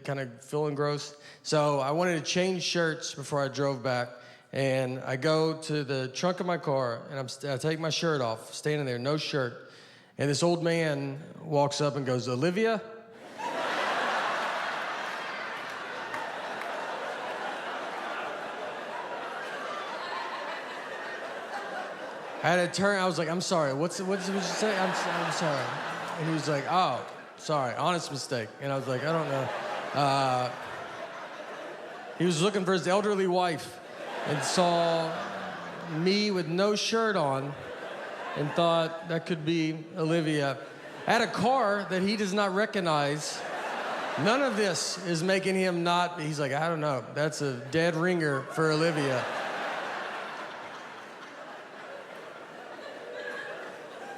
kind of feeling gross. So I wanted to change shirts before I drove back. And I go to the trunk of my car, and I take my shirt off, standing there, no shirt. And this old man walks up and goes, "Olivia?" I had to turn. I was like, "I'm sorry. What did you say?" I'm sorry. And he was like, "Oh, sorry. Honest mistake." And I was like, "I don't know." He was looking for his elderly wife and saw me with no shirt on and thought that could be Olivia. I had a car that he does not recognize. None of this is making him not. He's like, "I don't know. That's a dead ringer for Olivia."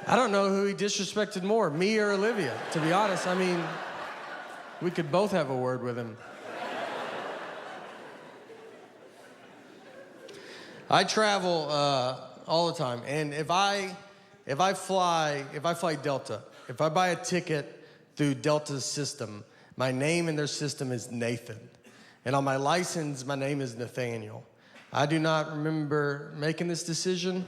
I don't know who he disrespected more, me or Olivia, to be honest. I mean, we could both have a word with him. I travel all the time, and if I fly Delta, if I buy a ticket through Delta's system, my name in their system is Nathan, and on my license, my name is Nathaniel. I do not remember making this decision.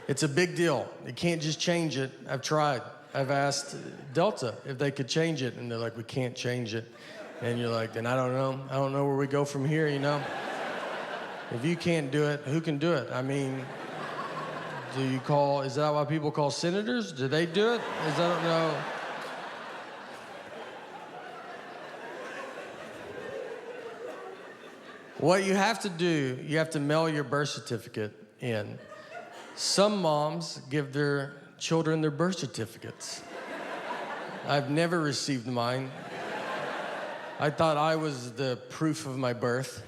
It's a big deal. You can't just change it. I've tried. I've asked Delta if they could change it, and they're like, "We can't change it." And you're like, "Then I don't know. I don't know where we go from here, you know? If you can't do it, who can do it?" I mean, is that why people call senators? Do they do it? I don't know. What you have to do, you have to mail your birth certificate in. Some moms give their children their birth certificates. I've never received mine. I thought I was the proof of my birth.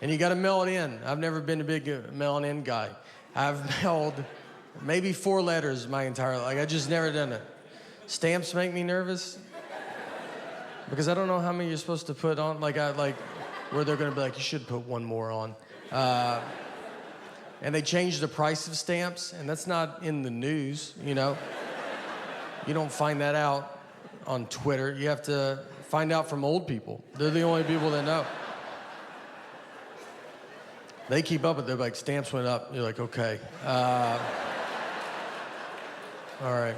And you gotta mail it in. I've never been a big mailing in guy. I've mailed maybe 4 letters my entire life. I just never done it. Stamps make me nervous because I don't know how many you're supposed to put on. Where they're gonna be like, "You should put one more on." And they changed the price of stamps, and that's not in the news, you know? You don't find that out on Twitter. You have to find out from old people. They're the only people that know. They keep up with it. They're like, "Stamps went up." You're like, "Okay. All right.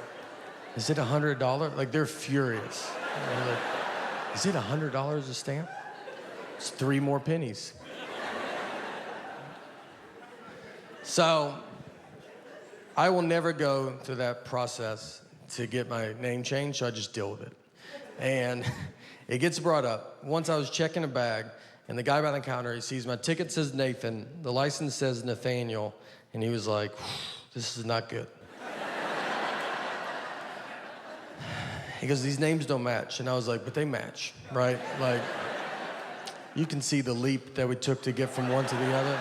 Is it $100?" Like, they're furious. They're like, "Is it $100 a stamp?" It's 3 more pennies. So, I will never go through that process to get my name changed, so I just deal with it. And it gets brought up. Once I was checking a bag, and the guy behind the counter, he sees my ticket says Nathan, the license says Nathaniel, and he was like, "This is not good." He goes, "These names don't match." And I was like, "But they match, right?" Like, you can see the leap that we took to get from one to the other.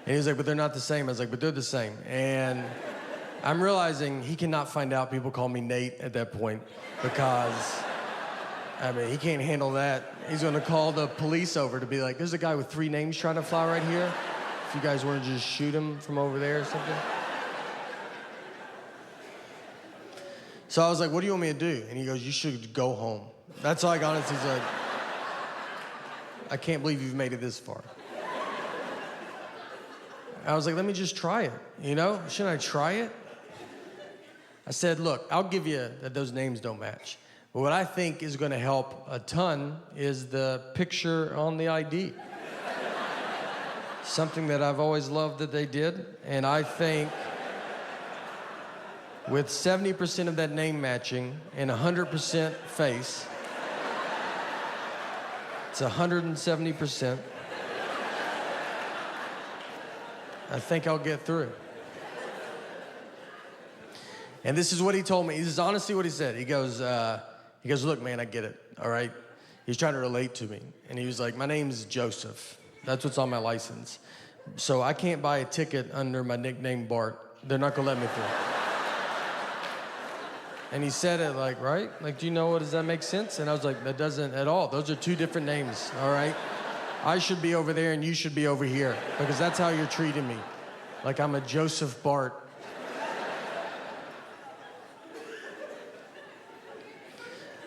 And he was like, "But they're not the same." I was like, "But they're the same." And I'm realizing he cannot find out people call me Nate at that point because, I mean, he can't handle that. He's gonna call the police over to be like, "There's a guy with 3 names trying to fly right here. If you guys want to just shoot him from over there or something." So I was like, "What do you want me to do?" And he goes, "You should go home." That's all I got. He's like, "I can't believe you've made it this far." I was like, "Let me just try it, you know? Shouldn't I try it?" I said, "Look, I'll give you that those names don't match. But what I think is gonna help a ton is the picture on the ID." Something that I've always loved that they did. And I think with 70% of that name matching and 100% face, it's 170%. I think I'll get through. And this is what he told me. This is honestly what he said. He goes, "Look, man, I get it, all right?" He's trying to relate to me. And he was like, "My name's Joseph. That's what's on my license. So I can't buy a ticket under my nickname Bart. They're not gonna let me through." And he said it like, "Right? Like, do you know does that make sense?" And I was like, "That doesn't at all. Those are 2 different names, all right? I should be over there and you should be over here because that's how you're treating me." like I'm a Joseph Bart.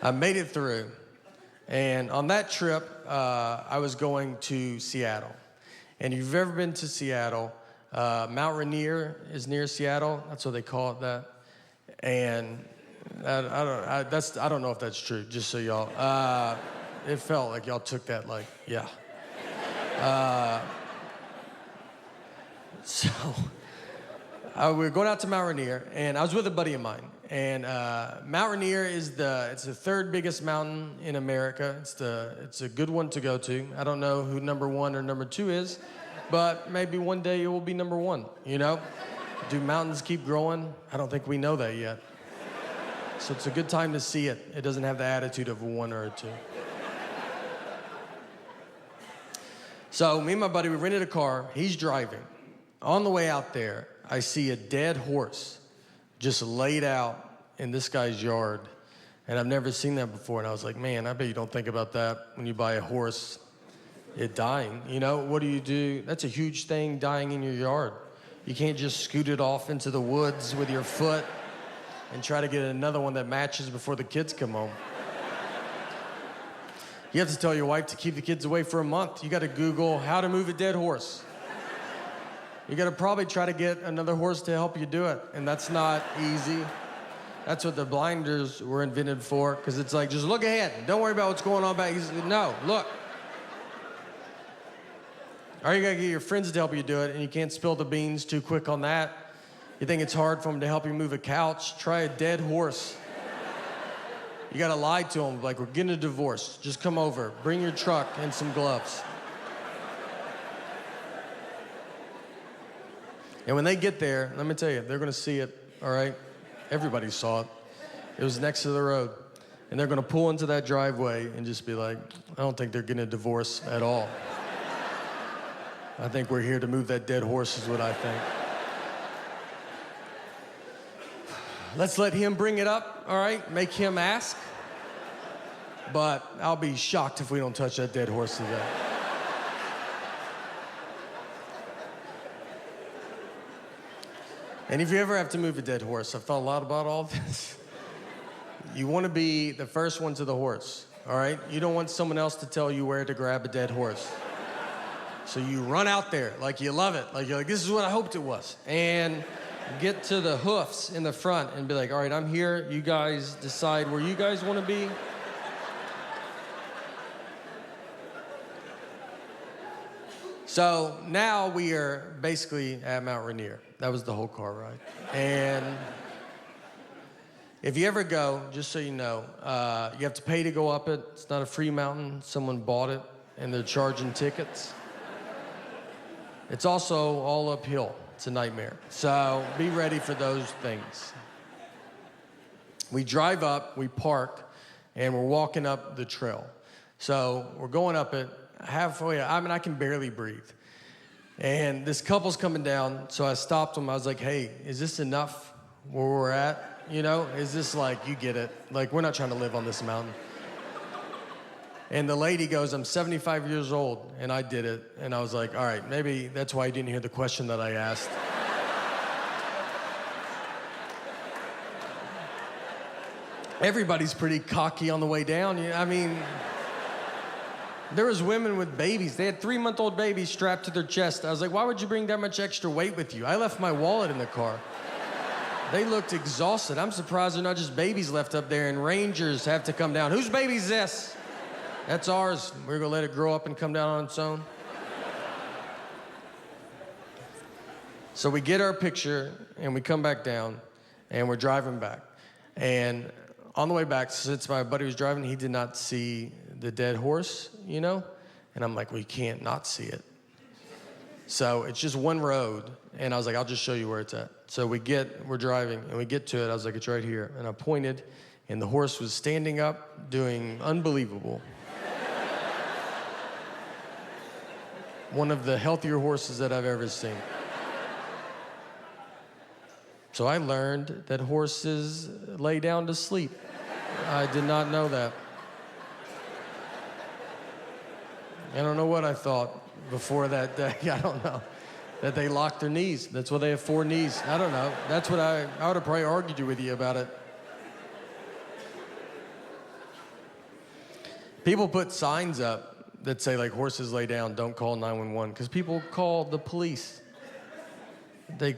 I made it through. And on that trip, I was going to Seattle. And if you've ever been to Seattle, Mount Rainier is near Seattle. That's what they call it that. And I don't know if that's true, just so y'all, it felt like y'all took that like, yeah. So we were going out to Mount Rainier, and I was with a buddy of mine. And Mount Rainier it's the third biggest mountain in America. It's a good one to go to. I don't know who number 1 or number 2 is, but maybe one day it will be number 1, you know? Do mountains keep growing? I don't think we know that yet. So it's a good time to see it. It doesn't have the attitude of a 1 or a 2. So me and my buddy, we rented a car. He's driving. On the way out there, I see a dead horse just laid out in this guy's yard. And I've never seen that before. And I was like, man, I bet you don't think about that when you buy a horse, it dying. You know, what do? That's a huge thing, dying in your yard. You can't just scoot it off into the woods with your foot and try to get another one that matches before the kids come home. You have to tell your wife to keep the kids away for a month. You got to Google how to move a dead horse. You got to probably try to get another horse to help you do it, and that's not easy. That's what the blinders were invented for, because it's like, just look ahead. Don't worry about what's going on back. No, look. Or you got to get your friends to help you do it, and you can't spill the beans too quick on that. You think it's hard for them to help you move a couch? Try a dead horse. You got to lie to them, like, we're getting a divorce. Just come over. Bring your truck and some gloves. And when they get there, let me tell you, they're going to see it, all right? Everybody saw it. It was next to the road. And they're going to pull into that driveway and just be like, I don't think they're getting a divorce at all. I think we're here to move that dead horse is what I think. Let's let him bring it up, all right? Make him ask. But I'll be shocked if we don't touch that dead horse today. And if you ever have to move a dead horse, I've thought a lot about all this. You want to be the first one to the horse, all right? You don't want someone else to tell you where to grab a dead horse. So you run out there like you love it. Like you're like, this is what I hoped it was. And get to the hoofs in the front and be like, all right, I'm here. You guys decide where you guys want to be. So now we are basically at Mount Rainier. That was the whole car ride. And if you ever go, just so you know, you have to pay to go up it. It's not a free mountain. Someone bought it, and they're charging tickets. It's also all uphill. It's a nightmare. So be ready for those things. We drive up, we park, and we're walking up the trail. So we're going up it. Halfway, I can barely breathe. And this couple's coming down, so I stopped them. I was like, hey, is this enough where we're at? You know, is this like, you get it? Like, we're not trying to live on this mountain. And the lady goes, I'm 75 years old, and I did it. And I was like, all right, maybe that's why you didn't hear the question that I asked. Everybody's pretty cocky on the way down. I mean, there was women with babies. They had 3-month-old babies strapped to their chest. I was like, why would you bring that much extra weight with you? I left my wallet in the car. They looked exhausted. I'm surprised they're not just babies left up there and rangers have to come down. Whose baby's this? That's ours. We're gonna let it grow up and come down on its own. So we get our picture and we come back down and we're driving back. And on the way back, since my buddy was driving, he did not see the dead horse, you know? And I'm like, well, you can't not see it. So it's just one road. And I was like, I'll just show you where it's at. So we're driving and we get to it. I was like, it's right here. And I pointed and the horse was standing up doing unbelievable. One of the healthier horses that I've ever seen. So I learned that horses lay down to sleep. I did not know that. I don't know what I thought before that day. I don't know. that they lock their knees. That's why they have 4 knees. I don't know. That's what I would have probably argued with you about it. People put signs up that say, like, horses lay down, don't call 911, because people call the police. They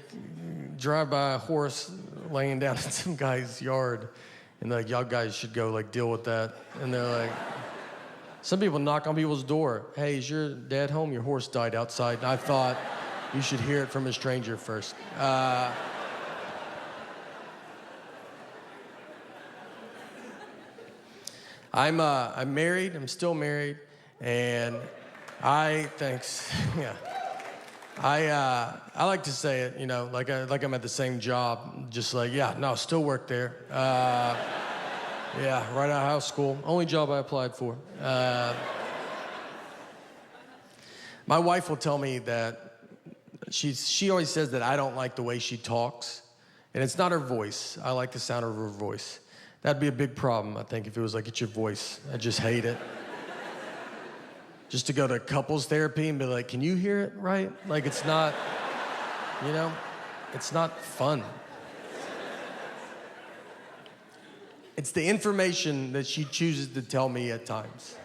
drive by a horse laying down in some guy's yard, and they're like, y'all guys should go, like, deal with that. And they're like, some people knock on people's door. Hey, is your dad home? Your horse died outside. And I thought you should hear it from a stranger first. I'm married. I'm still married, and thanks. Yeah. I like to say it, you know, like I'm at the same job, just like, yeah, no, still work there. Yeah, right out of house school. Only job I applied for. My wife will tell me that she always says that I don't like the way she talks, and it's not her voice. I like the sound of her voice. That'd be a big problem, I think, if it was like, it's your voice. I just hate it. Just to go to couples therapy and be like, can you hear it right? Like, it's not, you know, it's not fun. It's the information that she chooses to tell me at times.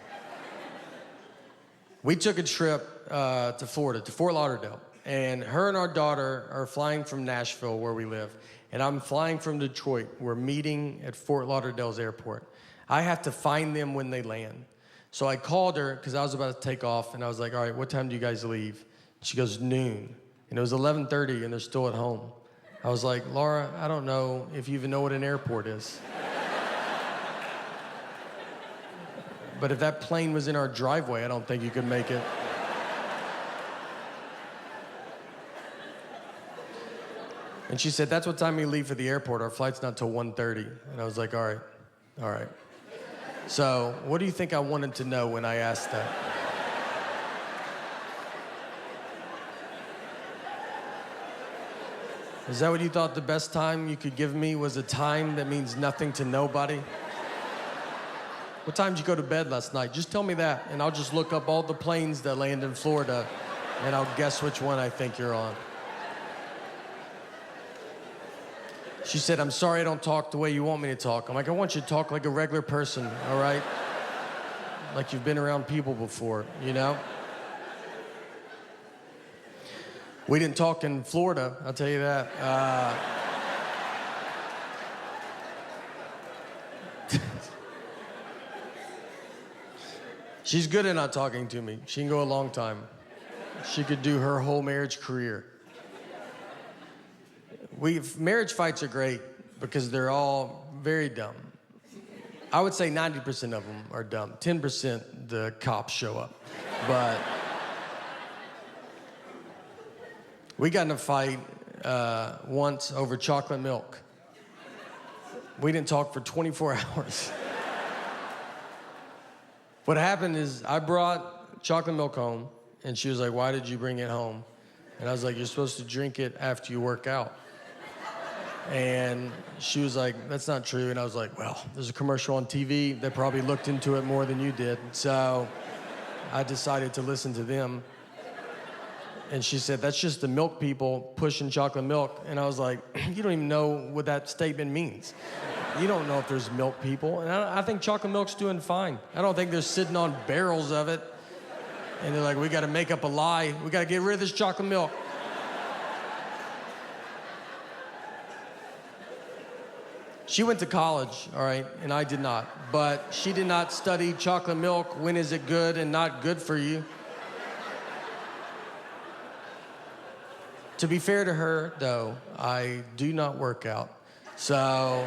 We took a trip to Florida, to Fort Lauderdale, and her and our daughter are flying from Nashville, where we live, and I'm flying from Detroit. We're meeting at Fort Lauderdale's airport. I have to find them when they land. So I called her because I was about to take off, and I was like, all right, what time do you guys leave? She goes, noon. And it was 11:30, and they're still at home. I was like, Laura, I don't know if you even know what an airport is. But if that plane was in our driveway, I don't think you could make it. And she said, that's what time we leave for the airport. Our flight's not till 1:30. And I was like, all right. So what do you think I wanted to know when I asked that? Is that what you thought the best time you could give me was a time that means nothing to nobody? What time did you go to bed last night? Just tell me that, and I'll just look up all the planes that land in Florida, and I'll guess which one I think you're on. She said, I'm sorry I don't talk the way you want me to talk. I'm like, I want you to talk like a regular person, all right? Like you've been around people before, you know? We didn't talk in Florida, I'll tell you that. She's good at not talking to me. She can go a long time. She could do her whole marriage career. Marriage fights are great because they're all very dumb. I would say 90% of them are dumb. 10% the cops show up. But we got in a fight once over chocolate milk. We didn't talk for 24 hours. What happened is I brought chocolate milk home, and she was like, why did you bring it home? And I was like, you're supposed to drink it after you work out. And she was like, that's not true. And I was like, well, there's a commercial on TV. They probably looked into it more than you did. So I decided to listen to them. And she said, that's just the milk people pushing chocolate milk. And I was like, you don't even know what that statement means. You don't know if there's milk people. And I think chocolate milk's doing fine. I don't think they're sitting on barrels of it. And they're like, we got to make up a lie. We got to get rid of this chocolate milk. She went to college, all right, and I did not. But she did not study chocolate milk. When is it good and not good for you? To be fair to her, though, I do not work out. So,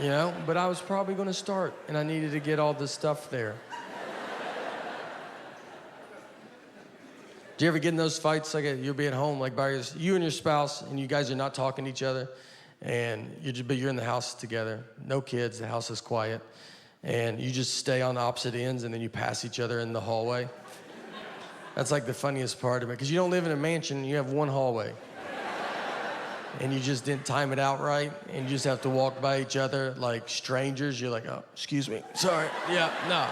you know, but I was probably going to start, and I needed to get all this stuff there. Do you ever get in those fights, like you'll be at home, like you and your spouse, and you guys are not talking to each other, and you're in the house together, no kids, the house is quiet, and you just stay on opposite ends, and then you pass each other in the hallway? That's like the funniest part of it, because you don't live in a mansion, you have one hallway. And you just didn't time it out right, and you just have to walk by each other like strangers. You're like, oh, excuse me, sorry, yeah, no.